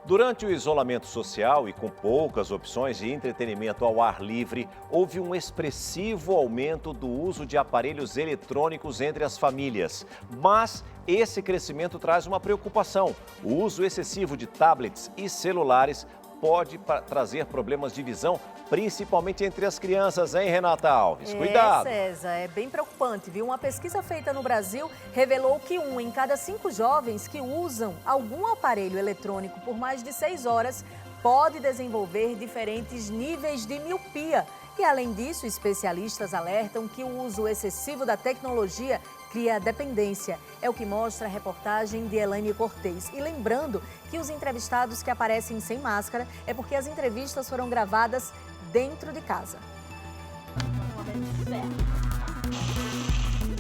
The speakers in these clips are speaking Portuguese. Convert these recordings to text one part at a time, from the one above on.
Durante o isolamento social e com poucas opções de entretenimento ao ar livre, houve um expressivo aumento do uso de aparelhos eletrônicos entre as famílias. Mas esse crescimento traz uma preocupação. O uso excessivo de tablets e celulares pode trazer problemas de visão, principalmente entre as crianças, hein, Renata Alves? Cuidado! César, é bem preocupante, viu? Uma pesquisa feita no Brasil revelou que 1 em cada 5 jovens que usam algum aparelho eletrônico por mais de 6 horas pode desenvolver diferentes níveis de miopia. E, além disso, especialistas alertam que o uso excessivo da tecnologia cria dependência. É o que mostra a reportagem de Elaine Cortez. E lembrando que os entrevistados que aparecem sem máscara é porque as entrevistas foram gravadas dentro de casa.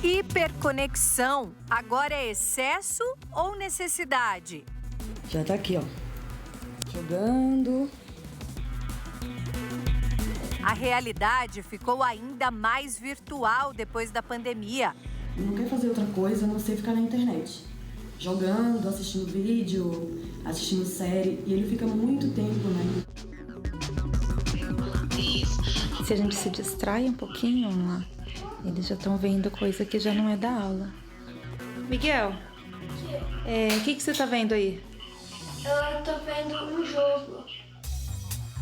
Hiperconexão agora é excesso ou necessidade? Já tá aqui, ó. Jogando. A realidade ficou ainda mais virtual depois da pandemia. Não quer fazer outra coisa, a não ser ficar na internet. Jogando, assistindo vídeo, assistindo série. E ele fica muito tempo, né? Se a gente se distrai um pouquinho, eles já estão vendo coisa que já não é da aula. Miguel, o que você tá vendo aí? Eu tô vendo um jogo.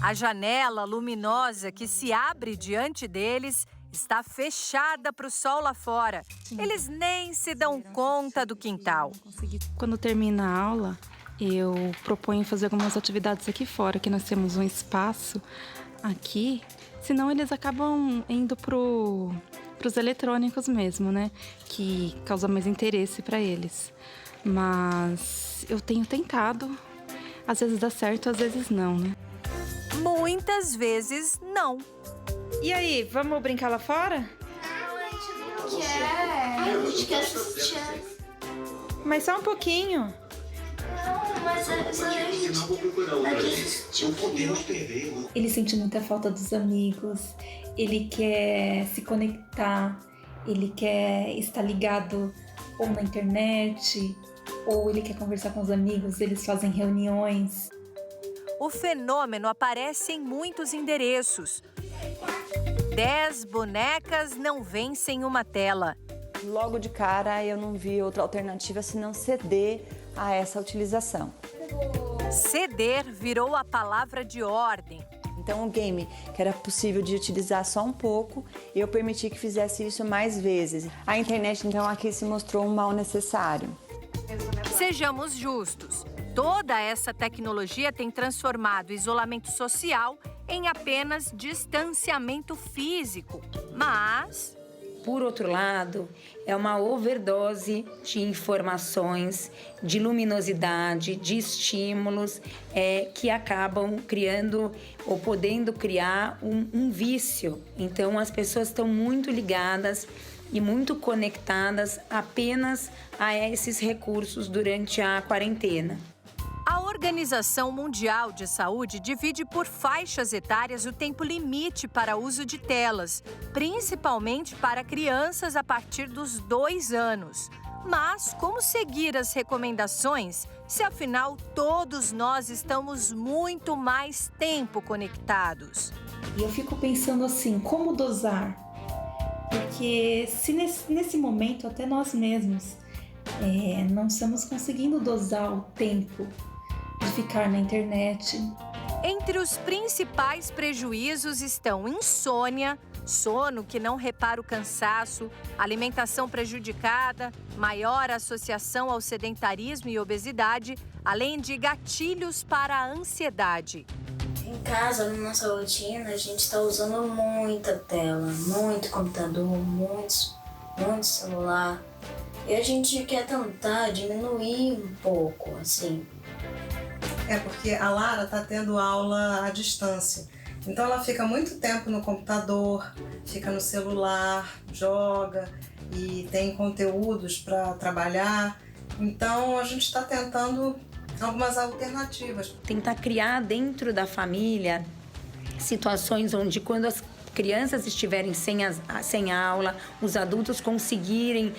A janela luminosa que se abre diante deles está fechada para o sol lá fora. Eles nem se dão conta do quintal. Quando termina a aula, eu proponho fazer algumas atividades aqui fora, que nós temos um espaço aqui. Senão eles acabam indo pros eletrônicos mesmo, né? Que causa mais interesse para eles. Mas eu tenho tentado. Às vezes dá certo, às vezes não, né? Muitas vezes não. E aí, vamos brincar lá fora? Não, a gente não quer. A gente quer assistir. Mas só um pouquinho. Não, mas a gente assistir. Ele sente muita falta dos amigos, ele quer se conectar, ele quer estar ligado ou na internet, ou ele quer conversar com os amigos, eles fazem reuniões. O fenômeno aparece em muitos endereços. 10 bonecas não vencem uma tela. Logo de cara, eu não vi outra alternativa senão ceder a essa utilização. Ceder virou a palavra de ordem. Então, o game, que era possível de utilizar só um pouco, eu permiti que fizesse isso mais vezes. A internet, então, aqui se mostrou um mal necessário. Sejamos justos. Toda essa tecnologia tem transformado o isolamento social em apenas distanciamento físico. Mas, Por outro lado, é uma overdose de informações, de luminosidade, de estímulos que acabam criando ou podendo criar um vício. Então, as pessoas estão muito ligadas e muito conectadas apenas a esses recursos durante a quarentena. a Organização Mundial de Saúde divide por faixas etárias o tempo limite para uso de telas, principalmente para crianças a partir dos 2 anos. Mas como seguir as recomendações se, afinal, todos nós estamos muito mais tempo conectados? E eu fico pensando assim, como dosar? Porque se nesse momento até nós mesmos não estamos conseguindo dosar o tempo de ficar na internet. Entre os principais prejuízos estão insônia, sono que não repara o cansaço, alimentação prejudicada, maior associação ao sedentarismo e obesidade, além de gatilhos para a ansiedade. Em casa, na nossa rotina, a gente está usando muita tela, muito computador, muito celular. E a gente quer tentar diminuir um pouco, assim. Porque a Lara está tendo aula à distância. Então ela fica muito tempo no computador, fica no celular, joga e tem conteúdos para trabalhar. Então a gente está tentando algumas alternativas. Tentar criar dentro da família situações onde, quando as crianças estiverem sem aula, os adultos conseguirem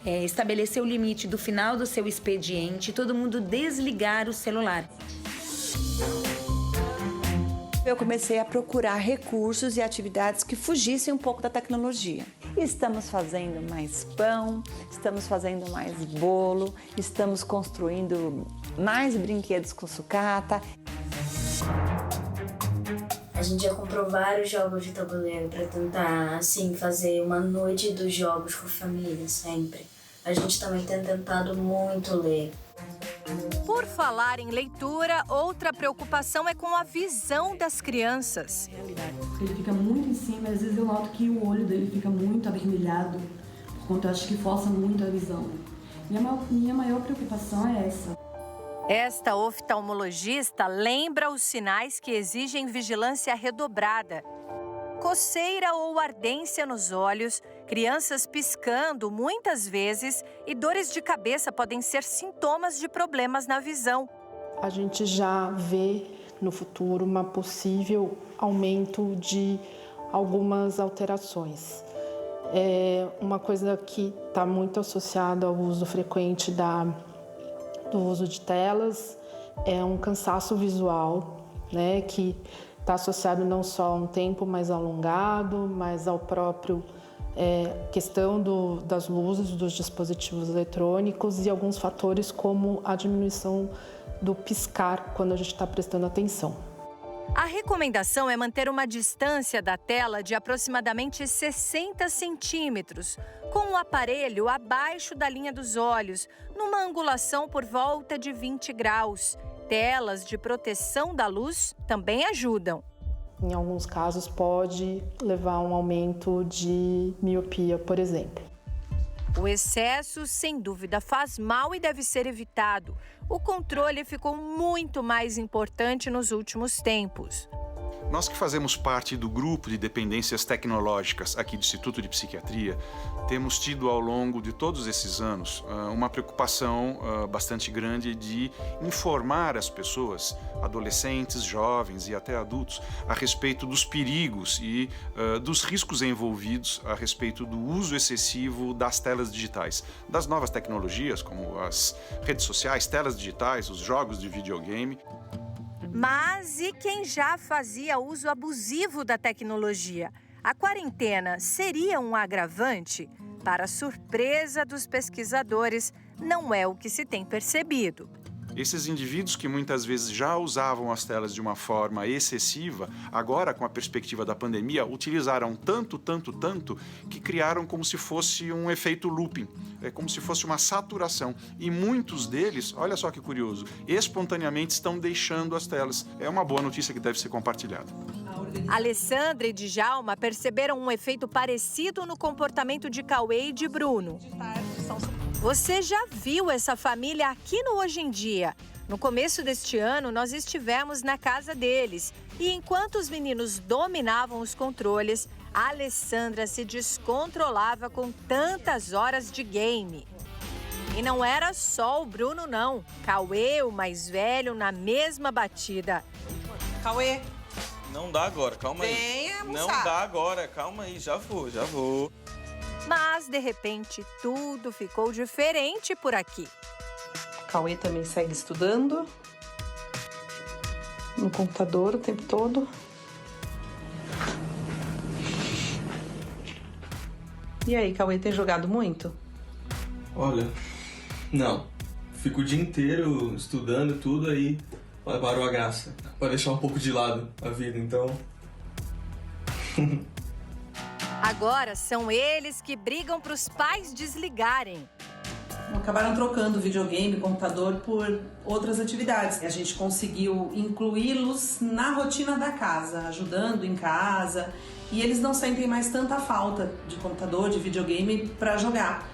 estabelecer o limite do final do seu expediente, todo mundo desligar o celular. Eu comecei a procurar recursos e atividades que fugissem um pouco da tecnologia. Estamos fazendo mais pão, estamos fazendo mais bolo, estamos construindo mais brinquedos com sucata. A gente já comprou vários jogos de tabuleiro para tentar, assim, fazer uma noite dos jogos com a família, sempre. A gente também tem tentado muito ler. Por falar em leitura, outra preocupação é com a visão das crianças. Ele fica muito em cima e às vezes eu noto que o olho dele fica muito avermelhado, por conta, eu acho que força muito a visão. Minha maior preocupação é essa. Esta oftalmologista lembra os sinais que exigem vigilância redobrada. Coceira ou ardência nos olhos, crianças piscando muitas vezes e dores de cabeça podem ser sintomas de problemas na visão. A gente já vê no futuro um possível aumento de algumas alterações. Uma coisa que está muito associada ao uso frequente do uso de telas é um cansaço visual, né, que está associado não só a um tempo mais alongado, mas ao próprio questão das luzes dos dispositivos eletrônicos e alguns fatores como a diminuição do piscar quando a gente está prestando atenção. A recomendação é manter uma distância da tela de aproximadamente 60 centímetros, com o aparelho abaixo da linha dos olhos, numa angulação por volta de 20 graus. Telas de proteção da luz também ajudam. Em alguns casos pode levar a um aumento de miopia, por exemplo. O excesso, sem dúvida, faz mal e deve ser evitado. O controle ficou muito mais importante nos últimos tempos. Nós que fazemos parte do grupo de dependências tecnológicas aqui do Instituto de Psiquiatria, temos tido ao longo de todos esses anos uma preocupação bastante grande de informar as pessoas, adolescentes, jovens e até adultos, a respeito dos perigos e dos riscos envolvidos a respeito do uso excessivo das telas digitais, das novas tecnologias como as redes sociais, telas digitais, os jogos de videogame. Mas e quem já fazia uso abusivo da tecnologia? A quarentena seria um agravante? Para surpresa dos pesquisadores, não é o que se tem percebido. Esses indivíduos que muitas vezes já usavam as telas de uma forma excessiva, agora, com a perspectiva da pandemia, utilizaram tanto, que criaram como se fosse um efeito looping, como se fosse uma saturação. E muitos deles, olha só que curioso, espontaneamente estão deixando as telas. É uma boa notícia que deve ser compartilhada. Alessandra e Djalma perceberam um efeito parecido no comportamento de Cauê e de Bruno. Você já viu essa família aqui no Hoje em Dia? No começo deste ano, nós estivemos na casa deles. E enquanto os meninos dominavam os controles, a Alessandra se descontrolava com tantas horas de game. E não era só o Bruno, não. Cauê, o mais velho, na mesma batida. Cauê. Não dá agora, calma aí. Vem almoçar. Não dá agora, calma aí, já vou. Mas, de repente, tudo ficou diferente por aqui. Cauê também segue estudando. No computador o tempo todo. E aí, Cauê, tem jogado muito? Olha, não. Fico o dia inteiro estudando tudo, aí parou a graça. Pra deixar um pouco de lado a vida, então... Agora são eles que brigam para os pais desligarem. Acabaram trocando o videogame, o computador por outras atividades. A gente conseguiu incluí-los na rotina da casa, ajudando em casa. E eles não sentem mais tanta falta de computador, de videogame para jogar.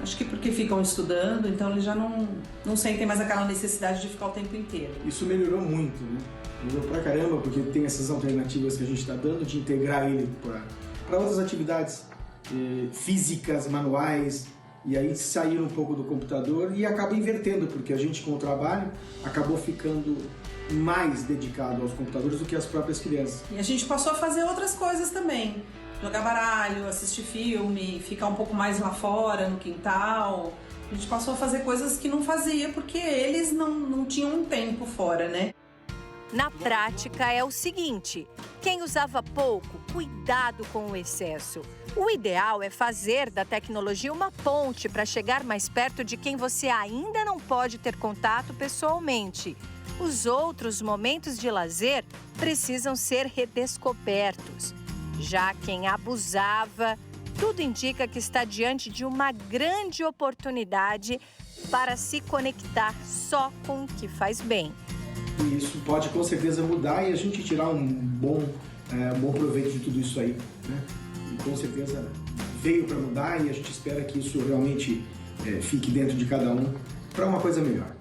Acho que porque ficam estudando, então eles já não sentem mais aquela necessidade de ficar o tempo inteiro. Isso melhorou muito, né? Melhorou pra caramba, porque tem essas alternativas que a gente está dando de integrar ele para outras atividades físicas, manuais, e aí sair um pouco do computador e acaba invertendo, porque a gente com o trabalho acabou ficando mais dedicado aos computadores do que as próprias crianças. E a gente passou a fazer outras coisas também. jogar baralho, assistir filme, ficar um pouco mais lá fora, no quintal. A gente passou a fazer coisas que não fazia porque eles não tinham um tempo fora, né? Na prática é o seguinte, quem usava pouco, cuidado com o excesso. O ideal é fazer da tecnologia uma ponte para chegar mais perto de quem você ainda não pode ter contato pessoalmente. Os outros momentos de lazer precisam ser redescobertos. Já quem abusava, tudo indica que está diante de uma grande oportunidade para se conectar só com o que faz bem. E isso pode com certeza mudar e a gente tirar um bom proveito de tudo isso aí, né? E com certeza veio para mudar e a gente espera que isso realmente fique dentro de cada um para uma coisa melhor.